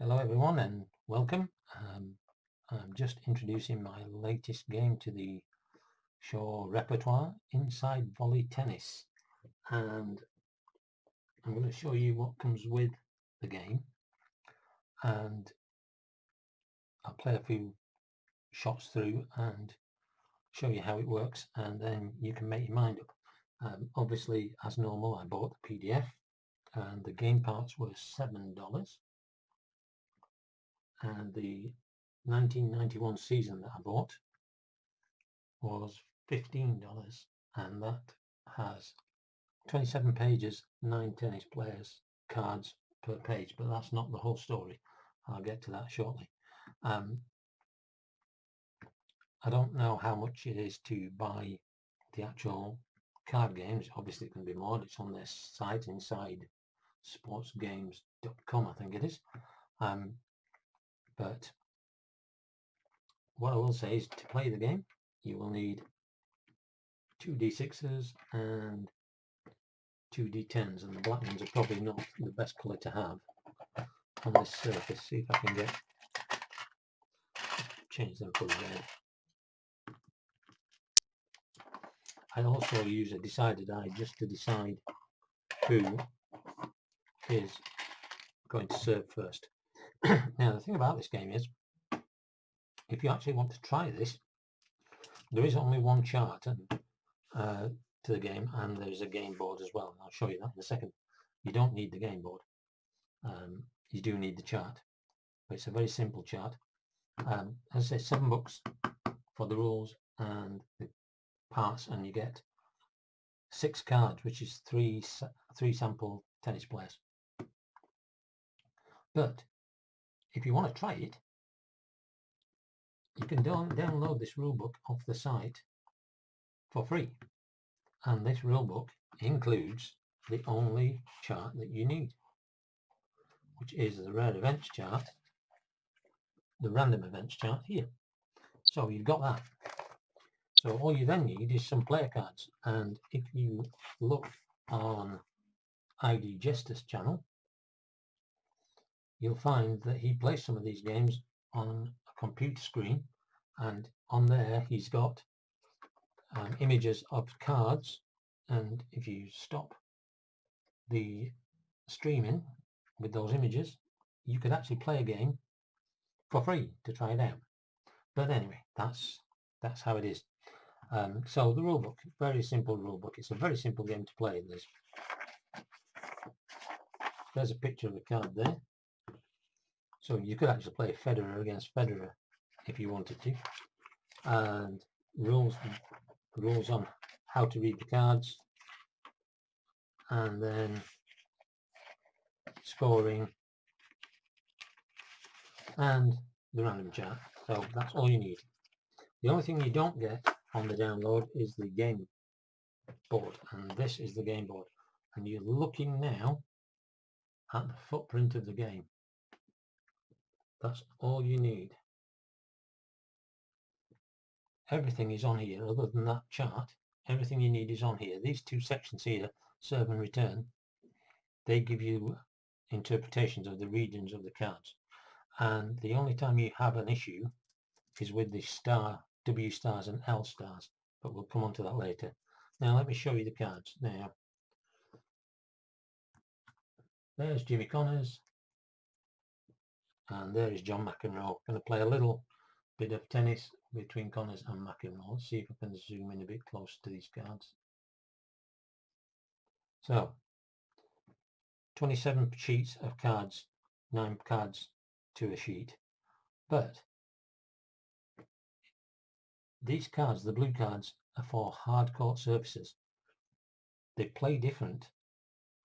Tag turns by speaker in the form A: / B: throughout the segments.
A: Hello everyone and welcome. I'm just introducing my latest game to the show repertoire, Inside Volley Tennis, and I'm going to show you what comes with the game, and I'll play a few shots through and show you how it works, and then you can make your mind up. Obviously, as normal, I bought the PDF, and the game parts were $7, and the 1991 season that I bought was $15, and that has 27 pages, 9 tennis players cards per page, but that's not the whole story. I'll get to that shortly. I don't know how much it is to buy the actual card games. Obviously it can be more. It's on their site, inside sportsgames.com, I think it is. But what I will say is, to play the game you will need 2 d6s and 2 d10s, and the black ones are probably not the best colour to have on this surface. See if I can change them colours red. I also use a decider die just to decide who is going to serve first. Now the thing about this game is, if you actually want to try this, there is only one chart to the game, and there's a game board as well. I'll show you that in a second. You don't need the game board. You do need the chart, but it's a very simple chart. As I say, $7 for the rules and the parts, and you get 6 cards, which is three sample tennis players. But if you want to try it, you can download this rulebook off the site for free, and this rulebook includes the only chart that you need, which is the rare events chart, the random events chart here. So you've got that. So all you then need is some player cards, and if you look on ID Jester's channel, you'll find that he plays some of these games on a computer screen, and on there he's got images of cards, and if you stop the streaming with those images, you could actually play a game for free to try it out. But anyway, that's how it is. So the rulebook, very simple rulebook. It's a very simple game to play. There's a picture of the card there. So you could actually play Federer against Federer if you wanted to. And rules on how to read the cards, and then scoring, and the random chart. So that's all you need. The only thing you don't get on the download is the game board, and this is the game board, and you're looking now at the footprint of the game. That's all you need. Everything is on here other than that chart. Everything you need is on here. These two sections here, serve and return, they give you interpretations of the regions of the cards, and the only time you have an issue is with the star, W stars and L stars, but we'll come on to that later. Now let me show you the cards. Now there's Jimmy Connors, and there is John McEnroe. Going to play a little bit of tennis between Connors and McEnroe. Let's see if I can zoom in a bit closer to these cards. So 27 sheets of cards, 9 cards to a sheet, but these cards, the blue cards, are for hard court surfaces. They play different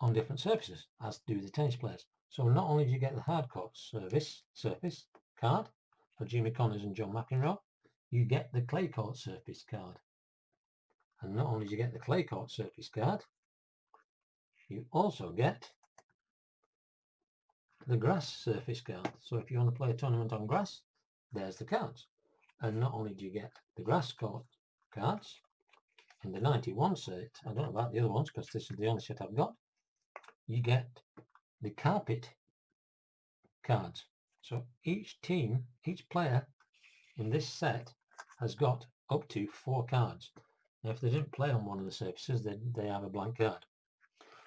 A: on different surfaces, as do the tennis players. So not only do you get the hard court surface card for Jimmy Connors and John McEnroe, you get the clay court surface card. And not only do you get the clay court surface card, you also get the grass surface card. So if you want to play a tournament on grass, there's the cards. And not only do you get the grass court cards in the 91 set, I don't know about the other ones because this is the only set I've got, you get the carpet cards. So each team, each player in this set has got up to 4 cards. Now if they didn't play on one of the surfaces, then they have a blank card.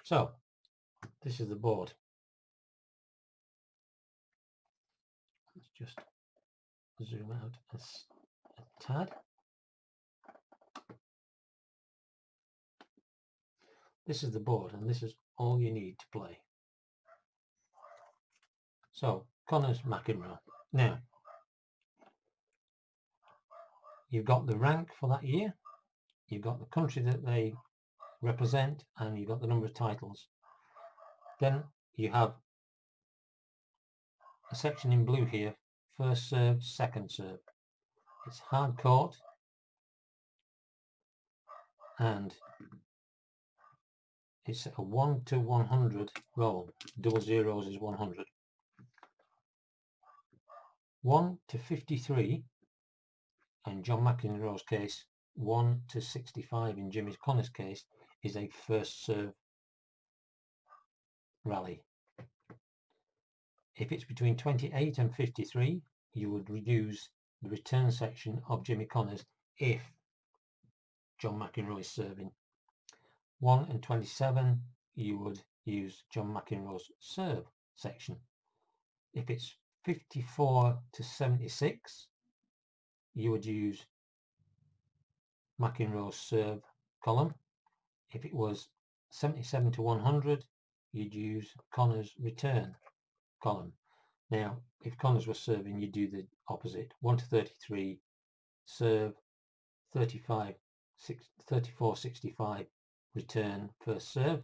A: So this is the board. Let's just zoom out a tad. This is the board, and this is all you need to play. So Connors McEnroe. Now you've got the rank for that year, you've got the country that they represent, and you've got the number of titles. Then you have a section in blue here, first serve, second serve. It's hard court, and it's a 1 to 100 roll. Double zeros is 100. 1 to 53 in John McEnroe's case, 1 to 65 in Jimmy Connors' case, is a first serve rally. If it's between 28 and 53, you would use the return section of Jimmy Connors if John McEnroe is serving. 1 and 27, you would use John McEnroe's serve section. If it's 54 to 76, you would use McEnroe's serve column. If it was 77 to 100, you'd use Connors' return column. Now, if Connors was serving, you do the opposite. 1 to 33, serve, 34, 65, return, first serve.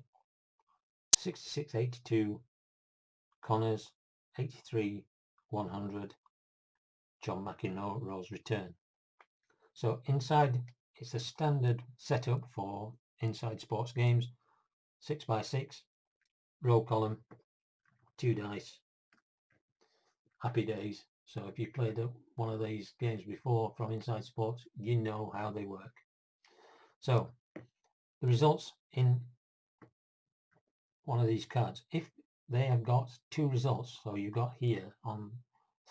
A: 66, 82, Connors, 83, 100, John McEnroe's return. So inside, it's a standard setup for inside sports games. 6x6, row column, 2 dice, happy days. So if you played one of these games before from inside sports, you know how they work. So the results in one of these cards, if they have got 2 results, so you've got here on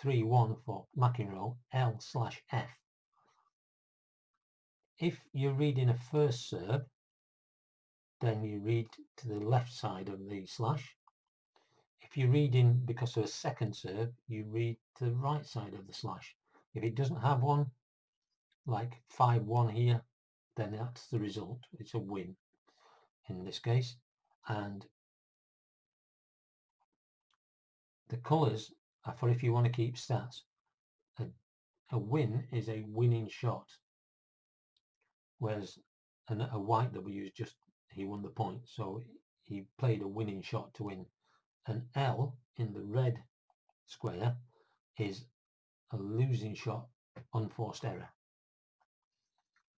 A: 3-1 for McEnroe, L/F. If you're reading a first serve, then you read to the left side of the slash. If you're reading because of a second serve, you read to the right side of the slash. If it doesn't have one, like 5-1 here, then that's the result. It's a win in this case. And the colours are for if you want to keep stats. A win is a winning shot, whereas a white W is just he won the point, so he played a winning shot to win. An L in the red square is a losing shot, unforced error.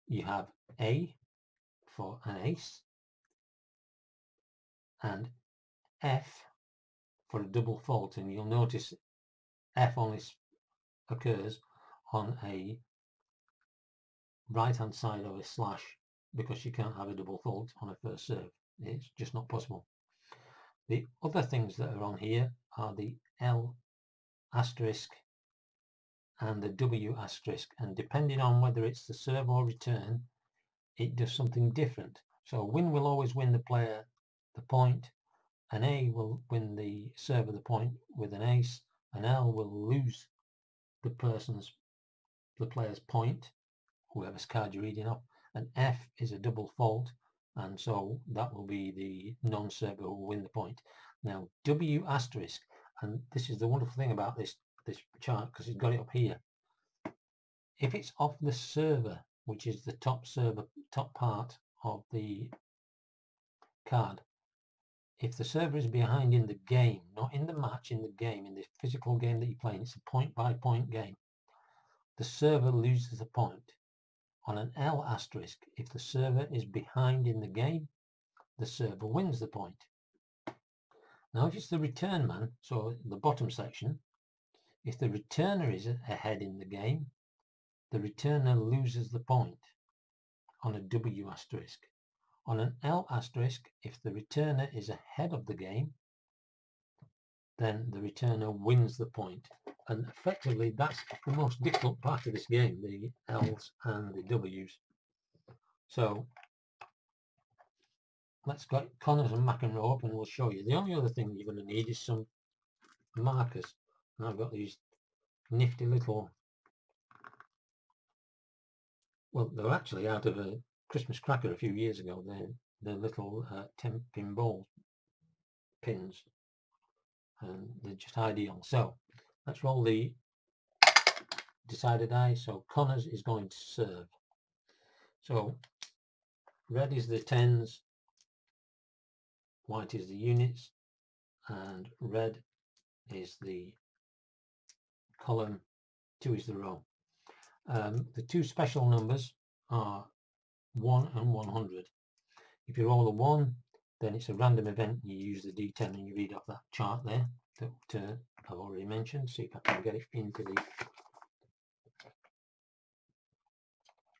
A: You have A for an ace and F for a double fault, and you'll notice F only occurs on a right hand side of a slash because you can't have a double fault on a first serve. It's just not possible. The other things that are on here are the L asterisk and the W asterisk, and depending on whether it's the serve or return, it does something different. So a win will always win the player the point, an A will win the server the point with an ace, an L will lose the player's point, whoever's card you're reading off, and F is a double fault, and so that will be the non-server who will win the point. Now W asterisk, and this is the wonderful thing about this chart because it's got it up here. If it's off the server, which is the top part of the card, if the server is behind in the game, not in the match, in the game, in the physical game that you're playing, it's a point by point game, the server loses the point. On an L asterisk, if the server is behind in the game, the server wins the point. Now if it's the return man, so the bottom section, if the returner is ahead in the game, the returner loses the point on a W asterisk. On an L asterisk, if the returner is ahead of the game, then the returner wins the point. And effectively that's the most difficult part of this game, the L's and the W's. So let's get Connors and McEnroe up and we'll show you. The only other thing you're going to need is some markers. And I've got these nifty little, well, they're actually out of a Christmas cracker a few years ago. They're little 10-pin ball pins, and they're just ideal. So let's roll the decided die. So Connors is going to serve. So red is the tens, white is the units, and red is the column, 2 is the row. The two special numbers are 1 and 100. If you roll a 1, then it's a random event. You use the D10 and you read off that chart there that I've already mentioned. See if I can get it into the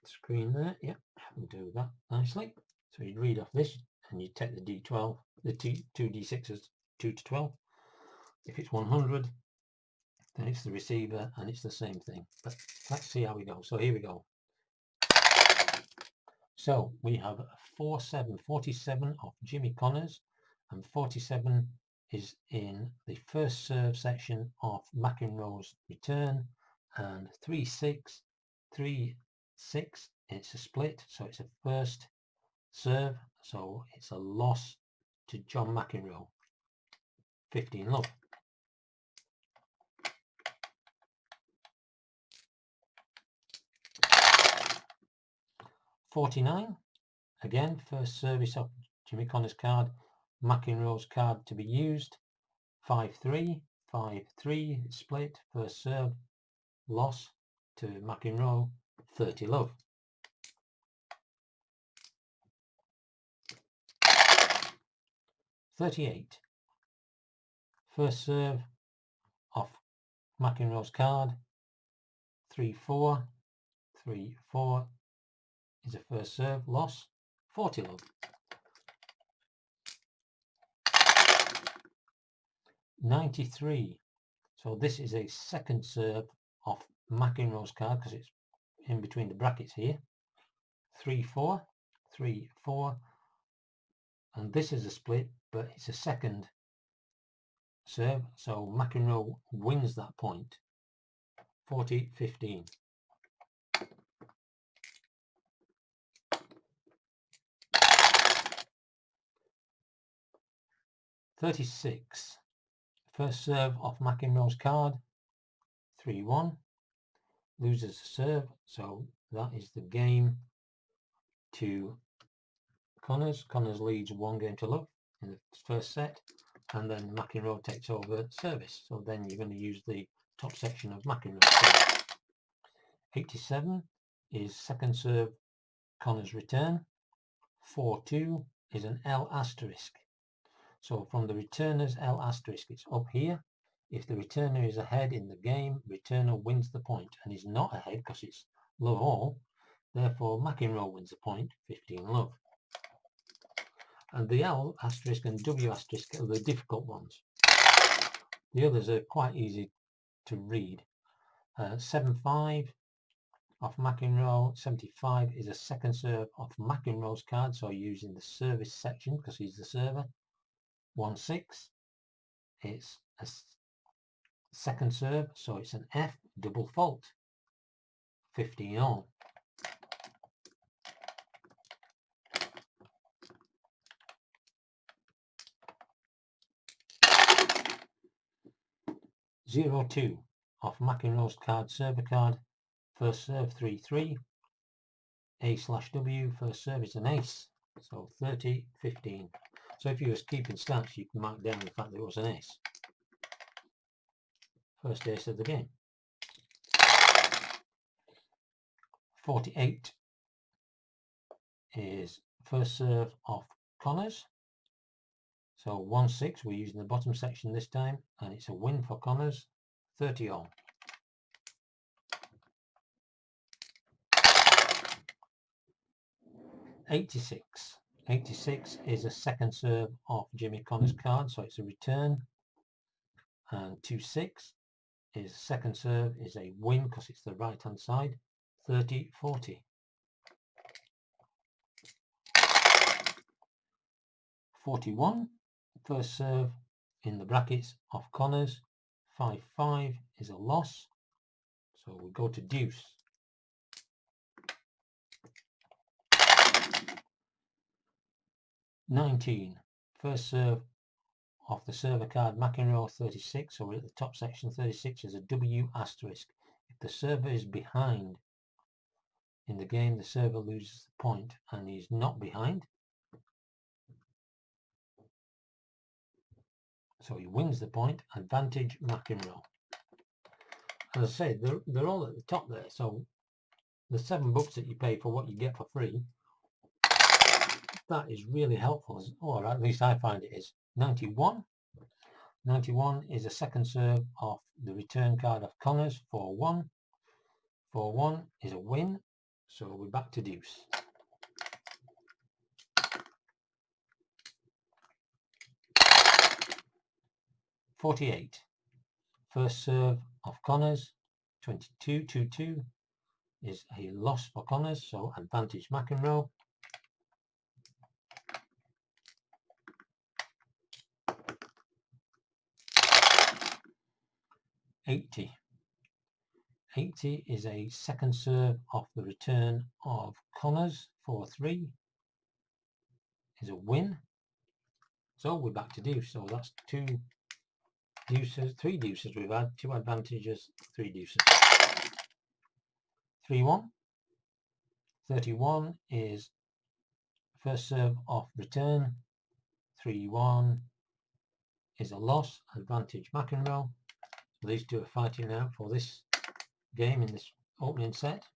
A: screen there. Yep, I can do that nicely. So you'd read off this and you take the D12, the two D6s, 2 to 12. If it's 100, then it's the receiver and it's the same thing. But let's see how we go. So here we go. So we have 4-7, 47 of Jimmy Connors, and 47 is in the first serve section of McEnroe's return, and 3-6, 3-6, it's a split, so it's a first serve, so it's a loss to John McEnroe. 15 love. $49, again, first service of Jimmy Connors' card, McEnroe's card to be used. 5-3, 5-3, split, first serve, loss to McEnroe, 30 love. $38, first serve off McEnroe's card, 3-4, 3-4 is a first serve, loss, 40 love. 93, so this is a second serve off McEnroe's card because it's in between the brackets here. 3-4, 3-4, and this is a split, but it's a second serve, so McEnroe wins that point. 40-15. $36, first serve off McEnroe's card, 3-1, loses a serve, so that is the game to Connors. Connors leads 1 game to love in the first set, and then McEnroe takes over service, so then you're going to use the top section of McEnroe. 87 is second serve Connors return. 4-2 is an L asterisk. So from the returner's L asterisk, it's up here. If the returner is ahead in the game, returner wins the point, and is not ahead because it's love all. Therefore, McEnroe wins the point, 15 love. And the L asterisk and W asterisk are the difficult ones. The others are quite easy to read. 7-5 off McEnroe. 75 is a second serve off McEnroe's card, so using the service section because he's the server. 1-6, it's a second serve, so it's an F, double fault. 15 all. $0-2 off McEnroe's card, server card, first serve 3-3, A/W, first serve is an ace, so 30-15. So if you was keeping stats, you can mark down the fact that it was an ace. First ace of the game. 48 is first serve off Connors. So 1-6, we're using the bottom section this time, and it's a win for Connors, 30 all. 86. 86 is a second serve off Jimmy Connors' card, so it's a return. and 2-6 is second serve is a win because it's the right hand side. 30-40. 41, first serve in the brackets off Connors. 5-5 is a loss, so we go to deuce. 19, first serve off the server card McEnroe. 36, so we're at the top section. 36 is a W asterisk. If the server is behind in the game, the server loses the point, and he's not behind, so he wins the point. Advantage McEnroe. As I say, they're all at the top there, so the $7 that you pay for what you get for free, that is really helpful, or at least I find it is. 91. 91 is a second serve off the return card of Connors. 4-1. 4-1 is a win, so we're back to deuce. 48, first serve off Connors. 22, 2-2 is a loss for Connors, so advantage McEnroe. 80. 80 is a second serve off the return of Connors. 4-3 is a win, so we're back to deuce. So that's 2 deuces, 3 deuces we've had, 2 advantages, 3 deuces. 3-1. 31 is first serve off return. 3-1 is a loss, advantage McEnroe. So these two are fighting now for this game in this opening set.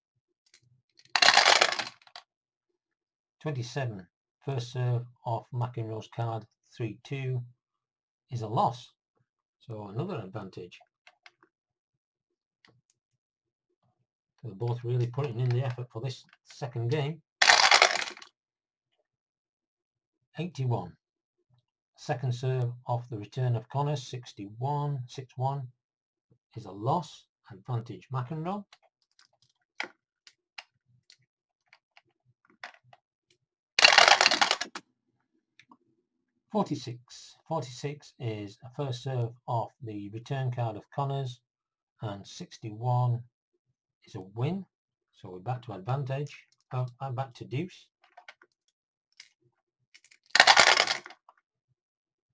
A: 27, first serve off McEnroe's card. 3-2 is a loss, so another advantage. They're both really putting in the effort for this second game. 81, second serve off the return of Connors. 6-1 is a loss, advantage McEnroe. 46 is a first serve off the return card of Connors, and 61 is a win, so we're back to advantage. I'm back to deuce.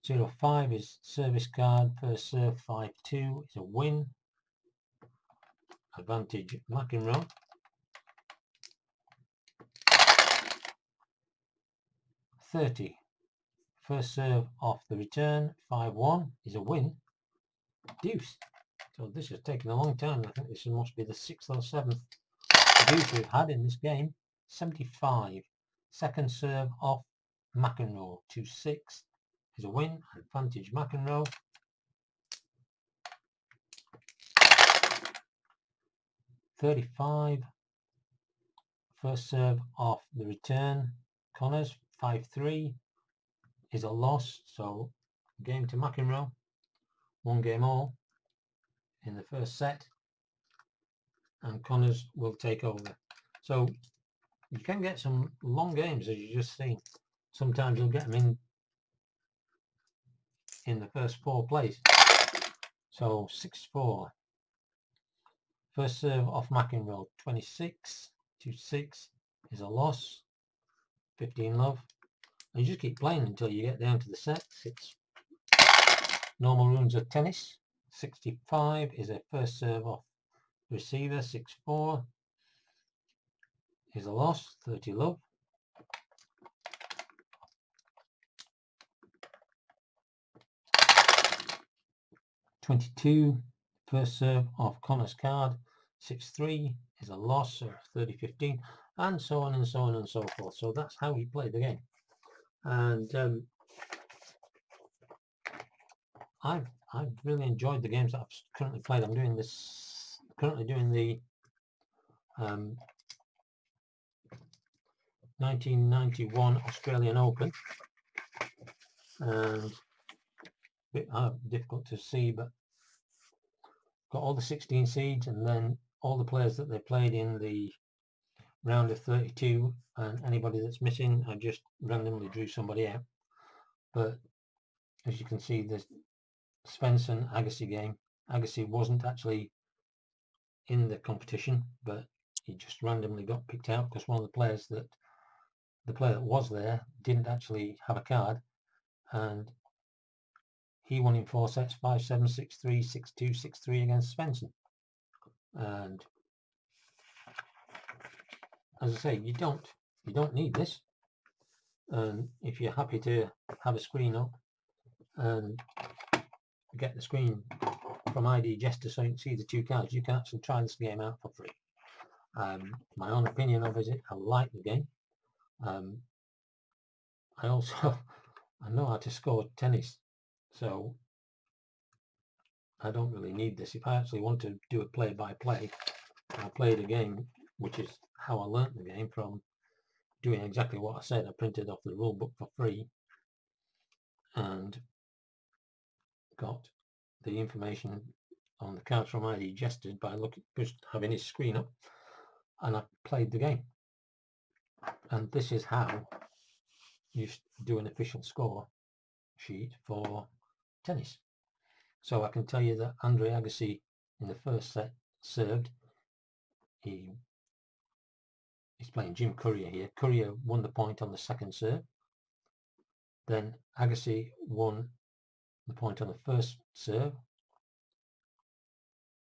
A: 0-5 is service card, first serve. 5-2 is a win, advantage McEnroe. 30, first serve off the return. 5-1 is a win, deuce. So this has taken a long time. I think this must be the 6th or 7th deuce we've had in this game. 75, second serve off McEnroe. 2-6 is a win, advantage McEnroe. 35, first serve off the return Connors. 5-3 is a loss, so game to McEnroe. 1 game all in the first set, and Connors will take over. So you can get some long games, as you just seen. Sometimes you'll get them in the first 4 plays. So 6-4, first serve off McEnroe. 26, 2-6 is a loss, 15 love. And you just keep playing until you get down to the sets. It's normal rules of tennis. 65 is a first serve off receiver. 6-4 is a loss, 30 love. 22, first serve off Connor's card. 6-3 is a loss, or 30-15, and so on and so on and so forth. So that's how we play the game. And I've really enjoyed the games that I've currently played. I'm doing this, currently doing the 1991 Australian Open, and a bit difficult to see, but got all the 16 seeds, and then all the players that they played in the round of 32, and anybody that's missing, I just randomly drew somebody out. But as you can see, the Svensson Agassi game, Agassi wasn't actually in the competition, but he just randomly got picked out because one of the player that was there didn't actually have a card, and he won in 4 sets, 5-7, 6-3, 6-2, 6-3 against Svensson. And as I say, you don't need this. And if you're happy to have a screen up and get the screen from ID Jester so you can see the 2 cards, you can actually try this game out for free. My own opinion of it, I like the game. I also I know how to score tennis, so I don't really need this. If I actually want to do a play-by-play, I played a game, which is how I learnt the game, from doing exactly what I said. I printed off the rule book for free and got the information on the cards from ID Jesters by just having his screen up, and I played the game. And this is how you do an official score sheet for tennis. So I can tell you that Andre Agassi in the first set served. He's playing Jim Courier here. Courier won the point on the second serve. Then Agassi won the point on the first serve.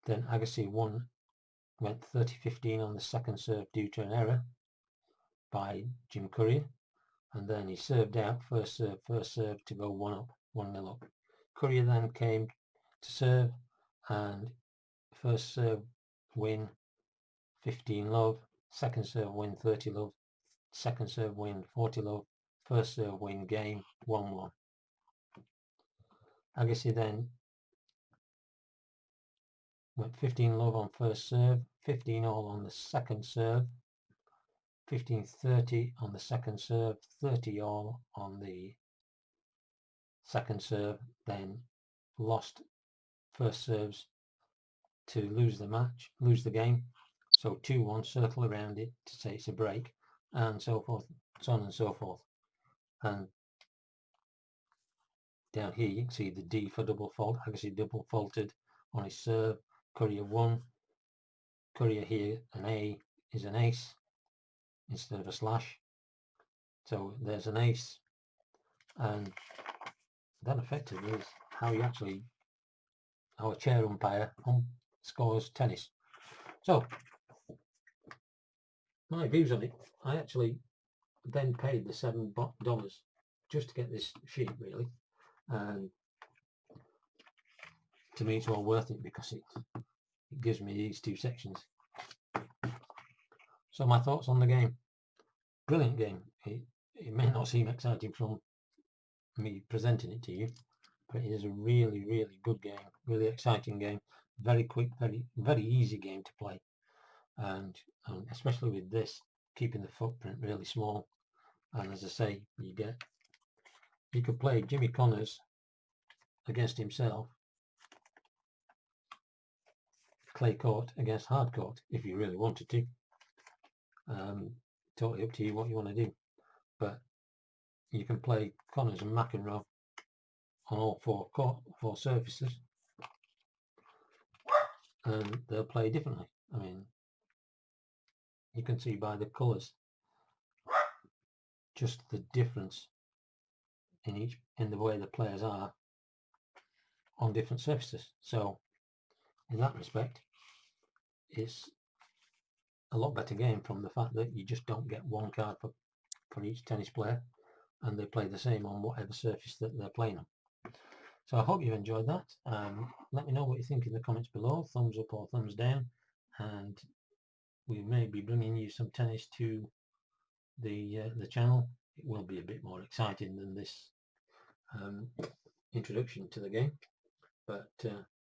A: Then Agassi went 30-15 on the second serve due to an error by Jim Courier. And then he served out first serve to go 1-0 up. Courier then came to serve, and first serve win 15 love, second serve win 30 love, second serve win 40 love, first serve win game 1-1. Agassi then went 15 love on first serve, 15 all on the second serve, 15-30 on the second serve, 30 all on the second serve, then lost first serves to lose the game. So 2-1, circle around it to say it's a break, and so forth, so on and so forth. And down here you can see the D for double fault. Agassi double faulted on his serve. Courier won. Courier here, an A is an ace instead of a slash. So there's an ace, and that effectively is how you actually, our chair umpire scores tennis. So my views on it, I actually then paid the $7 just to get this sheet, really, and to me it's all worth it because it gives me these 2 sections. So my thoughts on the game: brilliant game. It may not seem exciting from me presenting it to you, but it is a really, really good game, really exciting game, very quick, very easy game to play, and especially with this, keeping the footprint really small. And as I say, you could play Jimmy Connors against himself, clay court against hard court, if you really wanted to. Totally up to you what you want to do, but you can play Connors and McEnroe on all 4 surfaces, and they'll play differently. I mean, you can see by the colours just the difference in the way the players are on different surfaces. So in that respect, it's a lot better game from the fact that you just don't get 1 card for each tennis player, and they play the same on whatever surface that they're playing on. So I hope you've enjoyed that. Let me know what you think in the comments below, thumbs up or thumbs down, and we may be bringing you some tennis to the channel. It will be a bit more exciting than this introduction to the game, but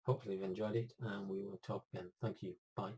A: hopefully you've enjoyed it, and we will talk again. Thank you. Bye.